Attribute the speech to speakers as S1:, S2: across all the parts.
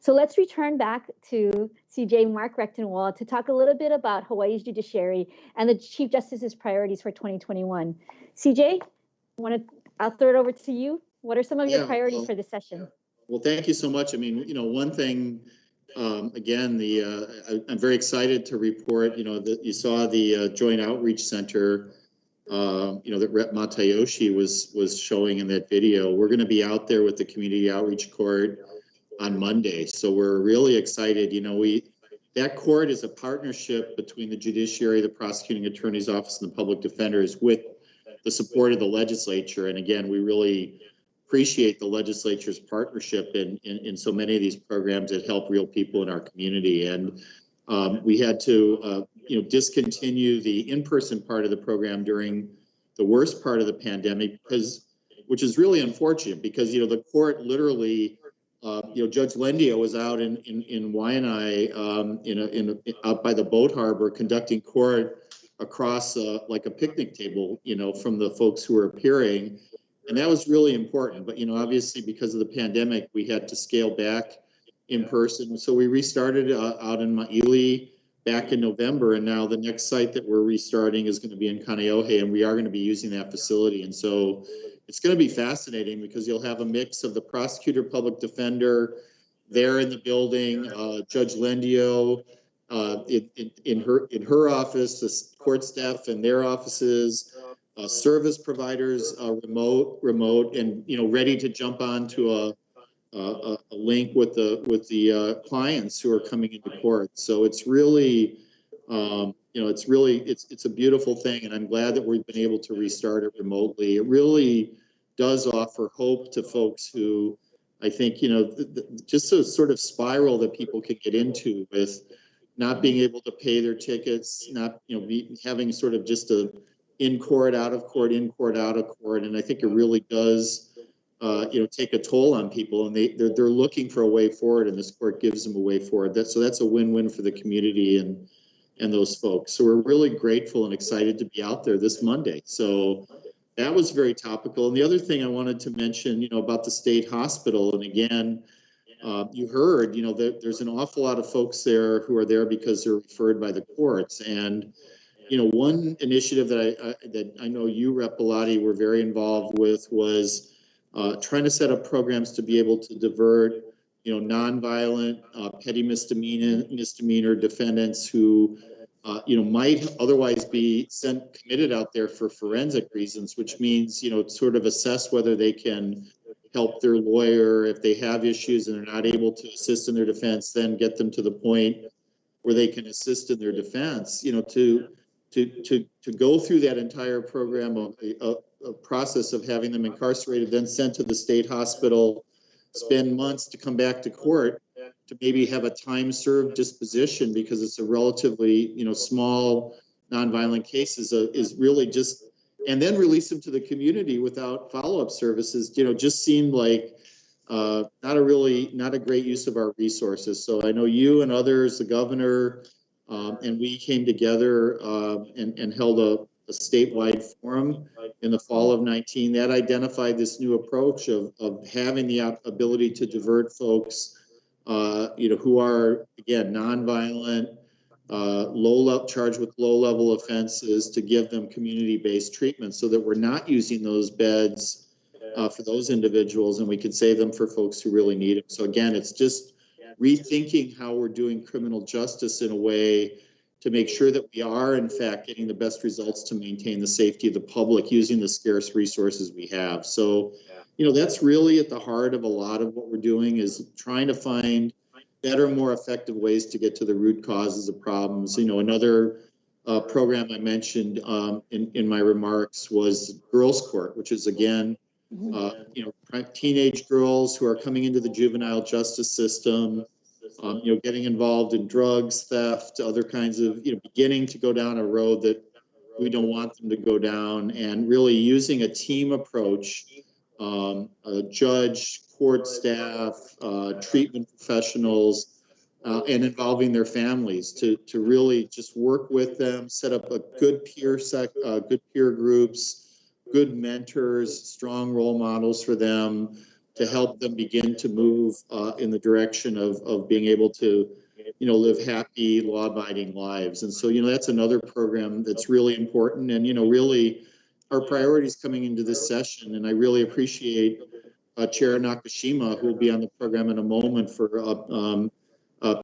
S1: So let's return back to CJ Mark Recktenwald to talk a little bit about Hawaii's judiciary and the Chief Justice's priorities for 2021. CJ, I'll throw it over to you. What are some of your priorities for this session?
S2: Well, thank you so much. I mean, one thing, again, I'm very excited to report, that you saw the Joint Outreach Center, that Rep. Matayoshi was showing in that video. We're going to be out there with the Community Outreach Court on Monday. So we're really excited. That court is a partnership between the judiciary, the prosecuting attorney's office, and the public defenders with the support of the legislature. And again, we really appreciate the legislature's partnership in so many of these programs that help real people in our community. And we had to, discontinue the in-person part of the program during the worst part of the pandemic, which is really unfortunate because, the court literally, Judge Lendio was out in Waianae, out by the boat harbor conducting court across like a picnic table, from the folks who were appearing. And that was really important. But, obviously because of the pandemic, we had to scale back in person. So we restarted out in Maili back in November. And now the next site that we're restarting is going to be in Kaneohe, and we are going to be using that facility. And so it's going to be fascinating because you'll have a mix of the prosecutor, public defender there in the building, Judge Lendio in her office, the court staff in their offices, service providers remote, and ready to jump on to a link with the clients who are coming into court. So it's really it's a beautiful thing, and I'm glad that we've been able to restart it remotely. It really does offer hope to folks who, I think, just a sort of spiral that people can get into with not being able to pay their tickets, not having sort of just a in court, out of court, in court, out of court. And I think it really does take a toll on people, and they're looking for a way forward, and this court gives them a way forward. So that's a win-win for the community and those folks. So we're really grateful and excited to be out there this Monday. So that was very topical. And the other thing I wanted to mention, about the state hospital, and again, you heard, there's an awful lot of folks there who are there because they're referred by the courts. And one initiative that I know you, Rep. Belatti, were very involved with was trying to set up programs to be able to divert, nonviolent, petty misdemeanor defendants who, might otherwise be committed out there for forensic reasons, which means, sort of assess whether they can help their lawyer if they have issues and they're not able to assist in their defense, then get them to the point where they can assist in their defense, to go through that entire program of a process of having them incarcerated, then sent to the state hospital, spend months to come back to court to maybe have a time served disposition because it's a relatively, small nonviolent case is really just, and then release them to the community without follow-up services, just seemed like not a great use of our resources. So I know you and others, the governor, and we came together and held a statewide forum in the fall of 19 that identified this new approach of having the ability to divert folks, who are, again, nonviolent, charged with low-level offenses, to give them community-based treatment so that we're not using those beds for those individuals, and we can save them for folks who really need them. So again, it's just rethinking how we're doing criminal justice in a way to make sure that we are, in fact, getting the best results to maintain the safety of the public using the scarce resources we have. So, that's really at the heart of a lot of what we're doing, is trying to find better, more effective ways to get to the root causes of problems. Another program I mentioned in my remarks was Girls Court, which is, again, teenage girls who are coming into the juvenile justice system, getting involved in drugs, theft, other kinds of, beginning to go down a road that we don't want them to go down, and really using a team approach, a judge, court staff, treatment professionals, and involving their families to really just work with them, set up a good peer groups, good mentors, strong role models for them help them begin to move in the direction of being able to, live happy, law-abiding lives. And so, that's another program that's really important, and, really our priorities coming into this session. And I really appreciate Chair Nakashima, who will be on the program in a moment, for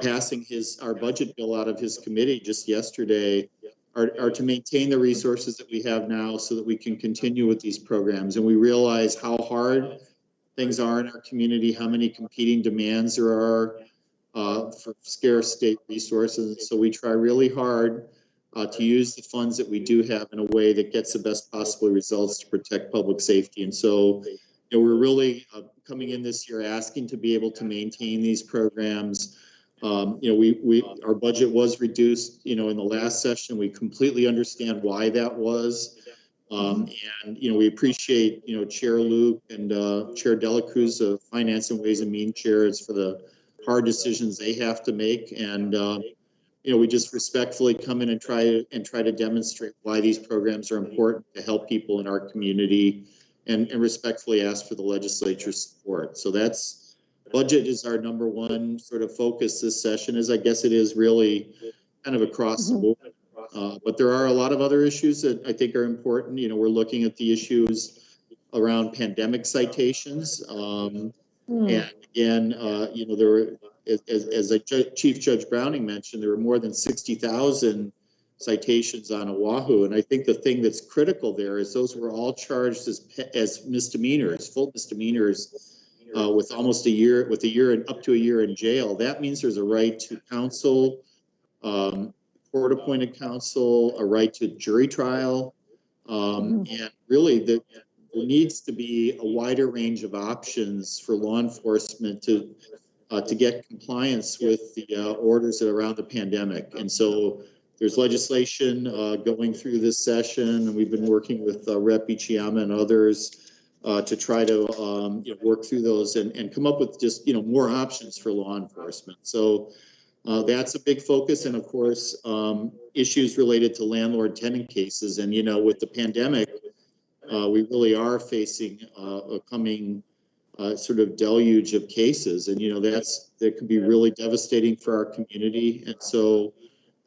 S2: passing our budget bill out of his committee just yesterday, are to maintain the resources that we have now so that we can continue with these programs. And we realize how hard things are in our community, how many competing demands there are for scarce state resources. So we try really hard to use the funds that we do have in a way that gets the best possible results to protect public safety. And so, we're really coming in this year asking to be able to maintain these programs. Our budget was reduced, in the last session. We completely understand why that was. And, we appreciate, Chair Luke and Chair Della Cruz, the Finance and Ways and Means chairs, for the hard decisions they have to make. And, we just respectfully come in and try to demonstrate why these programs are important to help people in our community, and respectfully ask for the legislature's support. So budget is our number one sort of focus this session, as I guess it is really kind of across the board. But there are a lot of other issues that I think are important. We're looking at the issues around pandemic citations. And again, there were, as Chief Judge Browning mentioned, there were more than 60,000 citations on Oahu. And I think the thing that's critical there is those were all charged as misdemeanors, full misdemeanors, with almost a year and up to a year in jail. That means there's a right to counsel, court-appointed counsel, a right to jury trial, and really there needs to be a wider range of options for law enforcement to get compliance with the orders that are around the pandemic. And so there's legislation going through this session, and we've been working with Rep. Ichiyama and others to try to work through those and come up with just more options for law enforcement. So that's a big focus, and of course issues related to landlord-tenant cases. And with the pandemic, we really are facing a coming sort of deluge of cases, and that could be really devastating for our community. And so,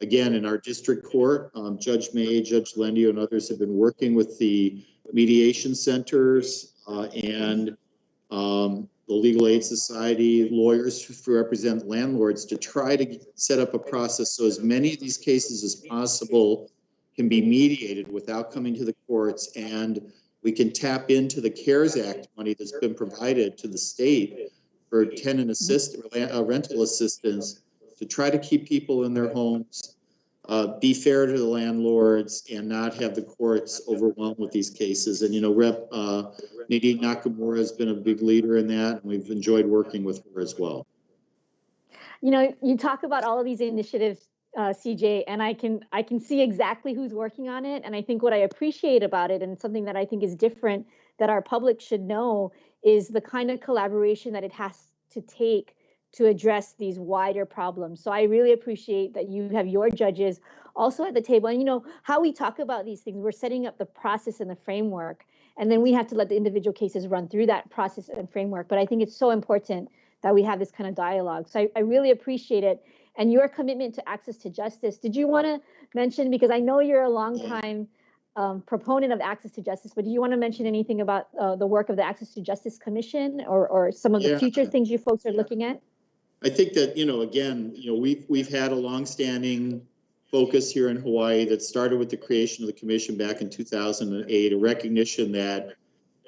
S2: again, in our district court, Judge May, Judge Lendio, and others have been working with the mediation centers and the Legal Aid Society, lawyers who represent landlords, to try to set up a process so as many of these cases as possible can be mediated without coming to the courts, and we can tap into the CARES Act money that's been provided to the state for tenant rental assistance to try to keep people in their homes, be fair to the landlords, and not have the courts overwhelmed with these cases. And, Rep. Nadine Nakamura has been a big leader in that, and we've enjoyed working with her as well.
S1: You talk about all of these initiatives, CJ, and I can see exactly who's working on it. And I think what I appreciate about it, and something that I think is different that our public should know, is the kind of collaboration that it has to take to address these wider problems. So I really appreciate that you have your judges also at the table. And how we talk about these things, we're setting up the process and the framework, and then we have to let the individual cases run through that process and framework. But I think it's so important that we have this kind of dialogue. So I really appreciate it. And your commitment to access to justice. Did you want to mention, because I know you're a longtime proponent of access to justice, but do you want to mention anything about the work of the Access to Justice Commission, or some of the future things you folks are looking at?
S2: I think that, again, we've had a longstanding focus here in Hawaii that started with the creation of the commission back in 2008, a recognition that,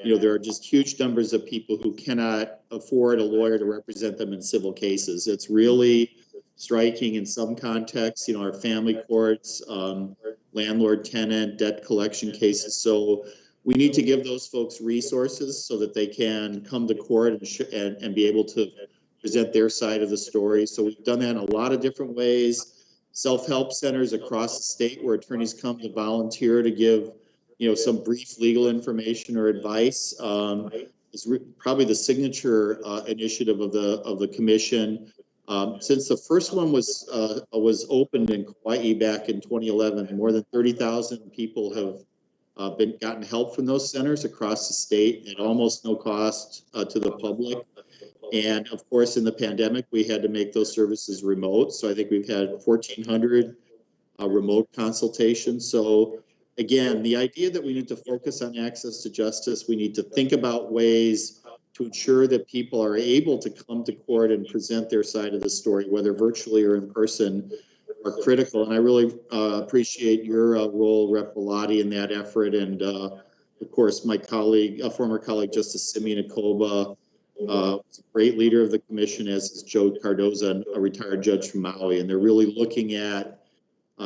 S2: there are just huge numbers of people who cannot afford a lawyer to represent them in civil cases. It's really striking in some contexts, our family courts, landlord-tenant, debt collection cases. So we need to give those folks resources so that they can come to court and be able to present their side of the story. So we've done that in a lot of different ways. Self-help centers across the state where attorneys come to volunteer to give, some brief legal information or advice is probably the signature initiative of the commission. Since the first one was opened in Kauai back in 2011, more than 30,000 people have gotten help from those centers across the state at almost no cost to the public. And of course, in the pandemic, we had to make those services remote. So I think we've had 1,400 remote consultations. So again, the idea that we need to focus on access to justice, we need to think about ways to ensure that people are able to come to court and present their side of the story, whether virtually or in person, are critical. And I really appreciate your role, Rep. Belatti, in that effort. And of course, my colleague, former colleague, Justice Simeon Akoba, a great leader of the commission, as is Joe Cardoza, a retired judge from Maui. And they're really looking at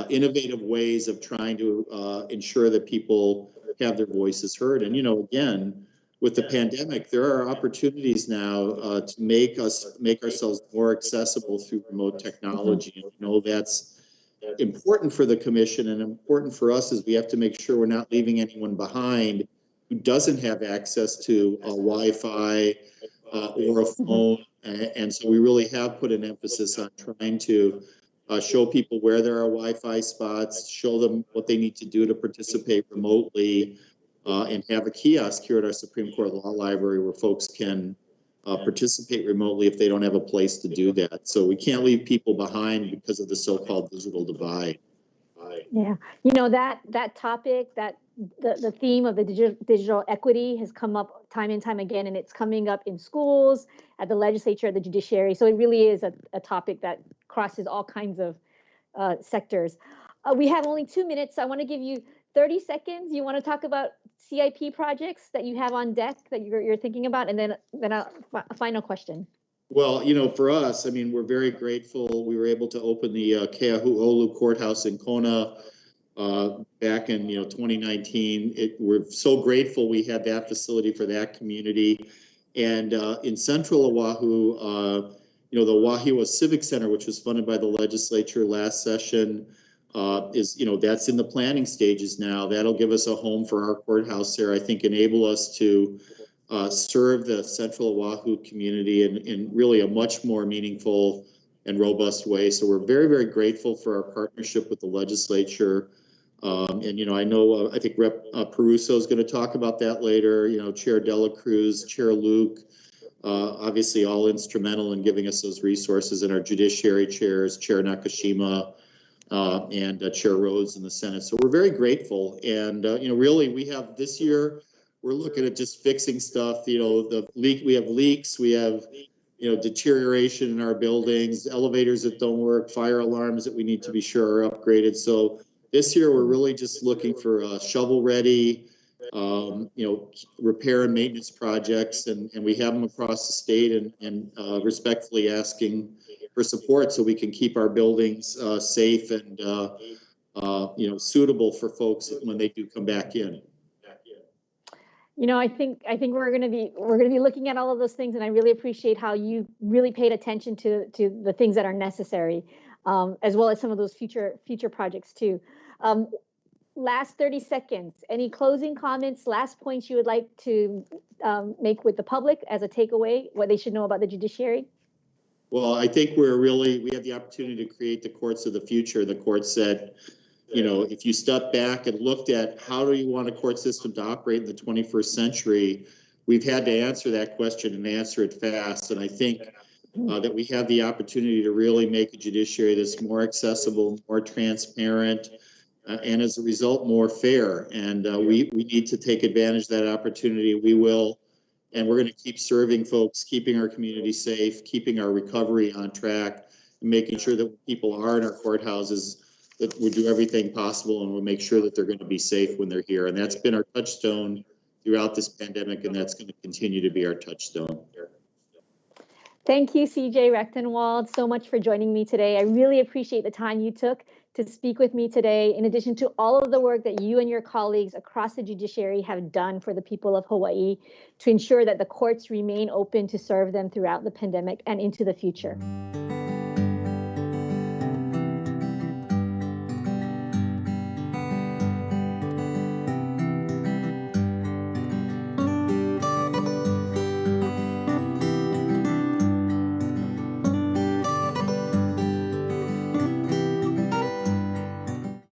S2: innovative ways of trying to ensure that people have their voices heard. And, you know, again, with the pandemic, there are opportunities now to make ourselves more accessible through remote technology. And you know, that's important for the commission and important for us, as we have to make sure we're not leaving anyone behind who doesn't have access to Wi-Fi or a phone. And so we really have put an emphasis on trying to show people where there are Wi-Fi spots, show them what they need to do to participate remotely, and have a kiosk here at our Supreme Court Law Library where folks can participate remotely if they don't have a place to do that. So we can't leave people behind because of the so-called digital divide.
S1: Yeah, you know, that topic, that the theme of the digital equity has come up time and time again, and it's coming up in schools, at the legislature, at the judiciary. So it really is a topic that crosses all kinds of sectors. We have only 2 minutes. So I want to give you 30 seconds. You want to talk about CIP projects that you have on deck that you're thinking about, and then a final question.
S2: Well, you know, for us, I mean, we're very grateful. We were able to open the Keahu'olu Courthouse in Kona back in 2019. We're so grateful we had that facility for that community. And in Central Oahu, the Wahiawa Civic Center, which was funded by the legislature last session, that's in the planning stages now. That'll give us a home for our courthouse there. I think enable us to serve the Central Oahu community in really a much more meaningful and robust way. So we're very, very grateful for our partnership with the legislature. I think Rep. Peruso is going to talk about that later. Chair Della Cruz, Chair Luke, obviously all instrumental in giving us those resources, and our judiciary chairs, Chair Nakashima and Chair Rhodes in the Senate. So we're very grateful. And, really we have this year, we're looking at just fixing stuff. We have leaks, we have, deterioration in our buildings, elevators that don't work, fire alarms that we need to be sure are upgraded. So this year, we're really just looking for shovel-ready, repair and maintenance projects, and we have them across the state, and respectfully asking for support so we can keep our buildings safe and suitable for folks when they do come back in.
S1: I think we're going to be looking at all of those things, and I really appreciate how you really paid attention to the things that are necessary, as well as some of those future projects too. Last 30 seconds. Any closing comments? Last points you would like to make with the public as a takeaway? What they should know about the judiciary?
S2: Well, I think we have the opportunity to create the courts of the future. The court said, if you step back and looked at how do you want a court system to operate in the 21st century, we've had to answer that question and answer it fast. And I think that we have the opportunity to really make a judiciary that's more accessible, more transparent, and as a result, more fair. And we need to take advantage of that opportunity. We will, and we're going to keep serving folks, keeping our community safe, keeping our recovery on track, and making sure that when people are in our courthouses, that we do everything possible, and we'll make sure that they're going to be safe when they're here. And that's been our touchstone throughout this pandemic, and that's going to continue to be our touchstone.
S1: Thank you, CJ Recktenwald, so much for joining me today. I really appreciate the time you took to speak with me today, in addition to all of the work that you and your colleagues across the judiciary have done for the people of Hawaii to ensure that the courts remain open to serve them throughout the pandemic and into the future.